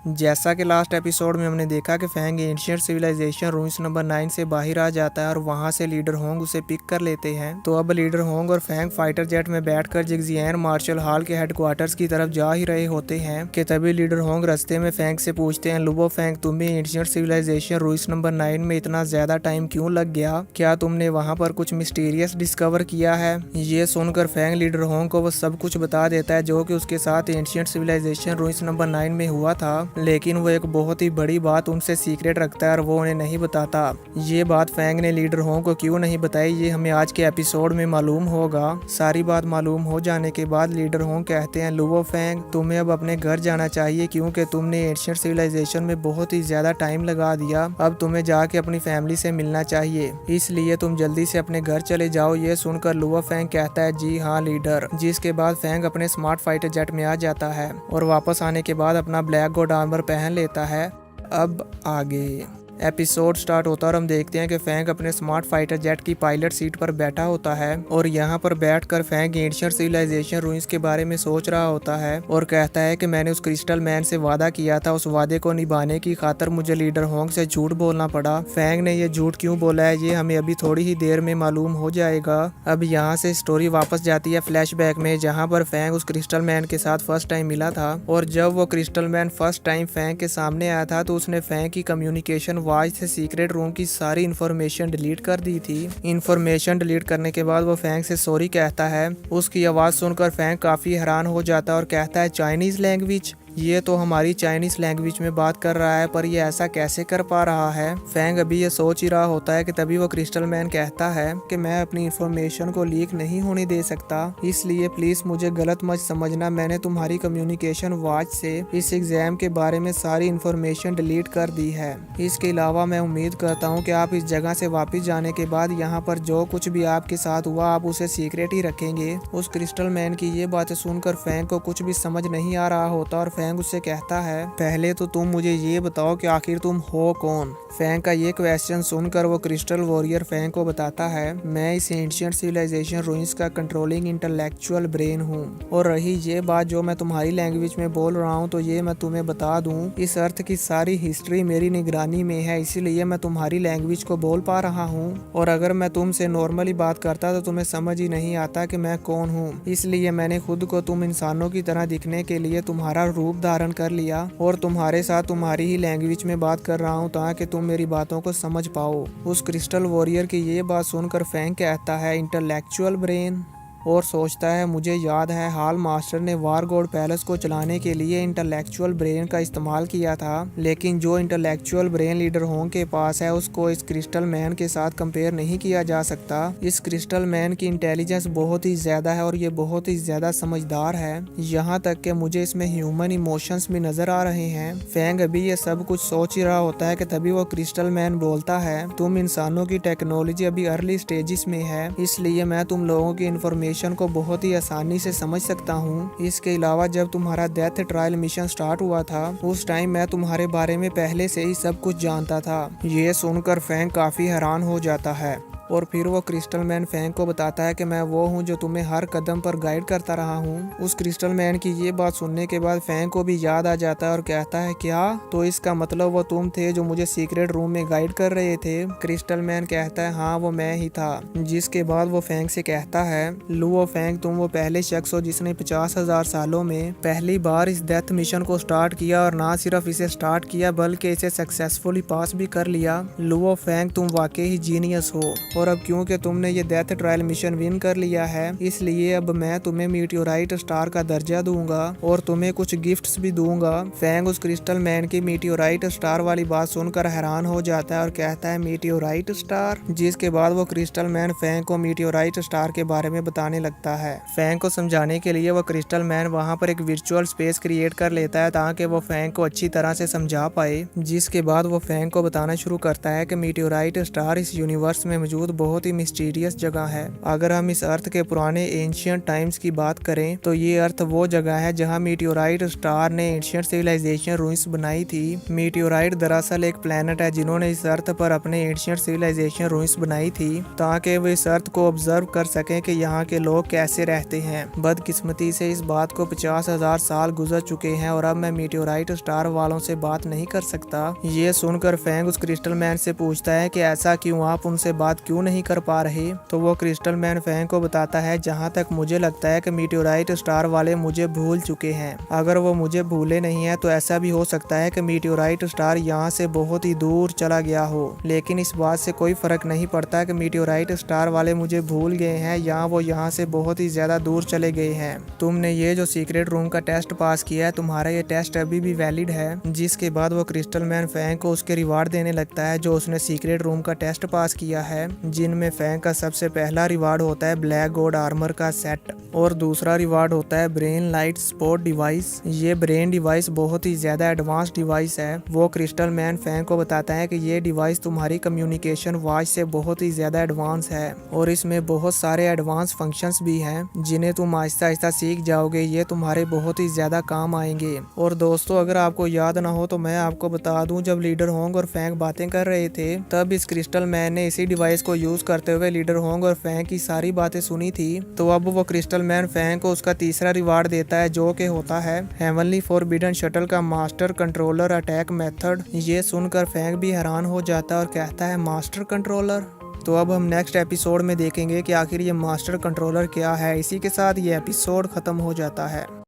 जैसा कि last episode में हमने देखा कि Fang ancient civilization ruins number 9 से बाहर आ जाता है और वहां से लीडर होंग उसे पिक कर लेते हैं। तो अब लीडर होंग और फैंग फाइटर जेट में बैठकर जिगजियान मार्शल हॉल के हेडक्वार्टर्स की तरफ जा ही रहे होते हैं कि तभी लीडर होंग रास्ते में फैंग से पूछते हैं, लुबो फैंग, तुम्हें एंशिएंट सिविलाइजेशन रूइंस नंबर 9 में इतना ज्यादा टाइम क्यों लग गया? क्या तुमने वहाँ पर कुछ मिस्टीरियस डिस्कवर किया है? ये सुनकर फैंग लीडर होंग को वो सब कुछ बता देता है जो कि उसके साथ एंशिएंट सिविलाइजेशन रूइंस नंबर 9 में हुआ था, लेकिन वो एक बहुत ही बड़ी बात उनसे सीक्रेट रखता है और वो उन्हें नहीं बताता। ये बात फैंग ने लीडर होंग को क्यों नहीं बताई, ये हमें आज के एपिसोड में मालूम होगा। सारी बात मालूम हो जाने के बाद लीडर होंग कहते हैं, लुबो फैंग, तुम्हें अब अपने घर जाना चाहिए क्योंकि तुमने एंशिएंट सिविलाइजेशन में बहुत ही ज्यादा टाइम लगा दिया। अब तुम्हें जाके अपनी फैमिली से मिलना चाहिए, इसलिए तुम जल्दी से अपने घर चले जाओ। ये सुनकर लुबो फैंग कहता है, जी हाँ लीडर। जिसके बाद फैंग अपने स्मार्ट फाइटर जेट में आ जाता है और वापस आने के बाद अपना ब्लैक गोल्ड आर्मर पहन लेता है। अब आगे एपिसोड स्टार्ट होता है और हम देखते हैं कि फैंग अपने स्मार्ट फाइटर जेट की पायलट सीट पर बैठा होता है और यहाँ पर बैठकर फैंग एंशिएंट सिविलाइजेशन रूइंस के बारे में सोच रहा होता है और कहता है कि मैंने उस क्रिस्टल मैन से वादा किया था, उस वादे को निभाने की खातिर मुझे लीडर होंग से झूठ बोलना पड़ा। फैंग ने ये झूठ क्यों बोला है ये हमें अभी थोड़ी ही देर में मालूम हो जाएगा। अब यहाँ से स्टोरी वापस जाती है फ्लैशबैक में, जहाँ पर फैंग उस क्रिस्टल मैन के साथ फर्स्ट टाइम मिला था और जब वो crystal man first time Fang के सामने आया था तो उसने फैंग की कम्युनिकेशन वॉइस से सीक्रेट रूम की सारी इन्फॉर्मेशन डिलीट कर दी थी। इन्फॉर्मेशन डिलीट करने के बाद वो फैंग से सॉरी कहता है। उसकी आवाज सुनकर फैंग काफी हैरान हो जाता है और कहता है, चाइनीज लैंग्वेज? ये तो हमारी चाइनीज लैंग्वेज में बात कर रहा है, पर ये ऐसा कैसे कर पा रहा है? फैंग अभी ये सोच ही रहा होता है कि तभी वो क्रिस्टल मैन कहता है कि मैं अपनी इंफॉर्मेशन को लीक नहीं होने दे सकता, इसलिए प्लीज मुझे गलत मत समझना। मैंने तुम्हारी कम्युनिकेशन वॉच से इस एग्जाम के बारे में सारी इंफॉर्मेशन डिलीट कर दी है। इसके अलावा मैं उम्मीद करता हूँ कि आप इस जगह से वापस जाने के बाद यहाँ पर जो कुछ भी आपके साथ हुआ आप उसे सीक्रेट ही रखेंगे। उस क्रिस्टल मैन की ये बातें सुनकर फैंग को कुछ भी समझ नहीं आ रहा होता और फैंग उससे कहता है, पहले तो तुम मुझे ये बताओ कि आखिर तुम हो कौन? फैंग का ये क्वेश्चन सुनकर वो क्रिस्टल वॉरियर फैंग को बताता है, मैं इस एंशिएंट सिविलाइजेशन रूइंस का कंट्रोलिंग इंटेलेक्चुअल ब्रेन हूँ। और रही ये बात जो मैं तुम्हारी लैंग्वेज में बोल रहा हूँ तो ये मैं तुम्हें बता दूँ, इस अर्थ की सारी हिस्ट्री मेरी निगरानी में है, इसीलिए मैं तुम्हारी लैंग्वेज को बोल पा रहा हूँ। और अगर मैं तुमसे नॉर्मली बात करता तो तुम्हें समझ ही नहीं आता कि मैं कौन हूँ, इसलिए मैंने खुद को तुम इंसानों की तरह दिखने के लिए तुम्हारा रूप धारण कर लिया और तुम्हारे साथ तुम्हारी ही लैंग्वेज में बात कर रहा हूँ ताकि तुम मेरी बातों को समझ पाओ। उस क्रिस्टल वॉरियर की ये बात सुनकर फैंग कहता है, इंटेलेक्चुअल ब्रेन, और सोचता है, मुझे याद है हाल मास्टर ने वार गॉड पैलेस को चलाने के लिए इंटेलेक्चुअल ब्रेन का इस्तेमाल किया था, लेकिन जो इंटेलेक्चुअल ब्रेन लीडर होंग के पास है उसको इस क्रिस्टल मैन के साथ कंपेयर नहीं किया जा सकता। इस क्रिस्टल मैन की इंटेलिजेंस बहुत ही ज्यादा है और ये बहुत ही ज्यादा समझदार है, यहाँ तक कि मुझे इसमें ह्यूमन इमोशंस भी नजर आ रहे हैं। फैंग अभी ये सब कुछ सोच ही रहा होता है कि तभी वो क्रिस्टल मैन बोलता है, तुम इंसानों की टेक्नोलॉजी अभी अर्ली स्टेजेस में है, इसलिए मैं तुम लोगों की इन्फॉर्मेशन को बहुत ही आसानी से समझ सकता हूँ। इसके अलावा जब तुम्हारा डेथ ट्रायल मिशन स्टार्ट हुआ था उस टाइम मैं तुम्हारे बारे में पहले से ही सब कुछ जानता था। ये सुनकर फैंग काफी हैरान हो जाता है और फिर वो क्रिस्टल मैन फैंग को बताता है कि मैं वो हूँ जो तुम्हें हर कदम पर गाइड करता रहा हूँ। उस क्रिस्टल मैन की ये बात सुनने के बाद फैंग को भी याद आ जाता है और कहता है, क्या? तो इसका मतलब वो तुम थे जो मुझे सीक्रेट रूम में गाइड कर रहे थे? क्रिस्टल मैन कहता है, हाँ वो मैं ही था। जिसके बाद वो फैंग से कहता है, लुओ फैंग, तुम वो पहले शख्स हो जिसने 50,000 सालों में पहली बार इस डेथ मिशन को स्टार्ट किया और ना सिर्फ इसे स्टार्ट किया बल्कि इसे सक्सेसफुली पास भी कर लिया। लुओ फैंग, तुम वाकई ही जीनियस हो और अब क्योंकि तुमने ये डेथ ट्रायल मिशन विन कर लिया है इसलिए अब मैं तुम्हें मीटियोराइट स्टार का दर्जा दूंगा और तुम्हें कुछ गिफ्ट्स भी दूंगा। फैंग उस क्रिस्टल मैन की मीटियोराइट स्टार वाली बात सुनकर हैरान हो जाता है और कहता है, मीटियोराइट स्टार? जिसके बाद वो क्रिस्टल मैन फैंग को मीटियोराइट स्टार के बारे में बताने लगता है। फैंग को समझाने के लिए वो क्रिस्टल मैन वहाँ पर एक वर्चुअल स्पेस क्रिएट कर लेता है ताकि वो फैंग को अच्छी तरह से समझा पाए। जिसके बाद वो फैंग को बताना शुरू करता है कि मीटियोराइट स्टार इस यूनिवर्स में मौजूद मौजूद बहुत ही मिस्टीरियस जगह है। अगर हम इस अर्थ के पुराने एंशियंट टाइम्स की बात करें तो ये अर्थ वो जगह है जहाँ मीटियोराइट स्टार ने एंशियंट सिविलाइजेशन रूइंस बनाई थी। मीटियोराइट दरअसल एक प्लेनेट है जिन्होंने इस अर्थ पर अपने एंशियंट सिविलाइजेशन रूइंस बनाई थी ताकि वो इस अर्थ को ऑब्जर्व कर सकें कि यहाँ के लोग कैसे रहते हैं। बदकिस्मती से इस बात को 50,000 साल गुजर चुके हैं और अब मैं मीटियोराइट स्टार वालों से बात नहीं कर सकता। ये सुनकर फैंग उस क्रिस्टल मैन से पूछता है कि ऐसा क्यों, आप उनसे बात क्यों नहीं कर पा रहे। तो वो क्रिस्टल मैन फैंग को बताता है जहाँ तक मुझे लगता है कि मीटियोराइट स्टार वाले मुझे भूल चुके हैं। अगर वो मुझे भूले नहीं है तो ऐसा भी हो सकता है कि मीटियोराइट स्टार यहाँ से बहुत ही दूर चला गया हो, लेकिन इस बात से कोई फर्क नहीं पड़ता कि मीटियोराइट स्टार वाले मुझे भूल गए हैं या वो यहाँ से बहुत ही ज्यादा दूर चले गए हैं। तुमने ये जो सीक्रेट रूम का टेस्ट पास किया है, तुम्हारा ये टेस्ट अभी भी वैलिड है। जिसके बाद वो क्रिस्टल मैन फैंग को उसके रिवार्ड देने लगता है जो उसने सीक्रेट रूम का टेस्ट पास किया है, जिनमें फैंग का सबसे पहला रिवार्ड होता है ब्लैक गॉड आर्मर का सेट और दूसरा रिवार्ड होता है ब्रेन लाइट स्पॉट डिवाइस। ये ब्रेन डिवाइस बहुत ही ज्यादा एडवांस डिवाइस है। वो क्रिस्टल मैन फैंग को बताता है कि ये डिवाइस तुम्हारी कम्युनिकेशन वॉइस से बहुत ही ज्यादा एडवांस है और इसमें बहुत सारे एडवांस फंक्शंस भी हैं जिन्हें तुम आहिस्ता आहिस्ता सीख जाओगे। ये तुम्हारे बहुत ही ज्यादा काम आएंगे। और दोस्तों, अगर आपको याद ना हो तो मैं आपको बता दूं, जब लीडर होंग और फैंग बातें कर रहे थे तब इस क्रिस्टल मैन ने इसी डिवाइस को यूज करते हुए लीडर होंग और फैंग की सारी बातें सुनी थी। तो अब वो क्रिस्टल मैन फैंग को उसका तीसरा रिवार्ड देता है जो कि होता है हेवनली फॉरबिडन शटल का मास्टर कंट्रोलर अटैक मेथड। ये सुनकर फैंग भी हैरान हो जाता है और कहता है मास्टर कंट्रोलर। तो अब हम नेक्स्ट एपिसोड में देखेंगे कि आखिर ये मास्टर कंट्रोलर क्या है। इसी के साथ ये एपिसोड खत्म हो जाता है।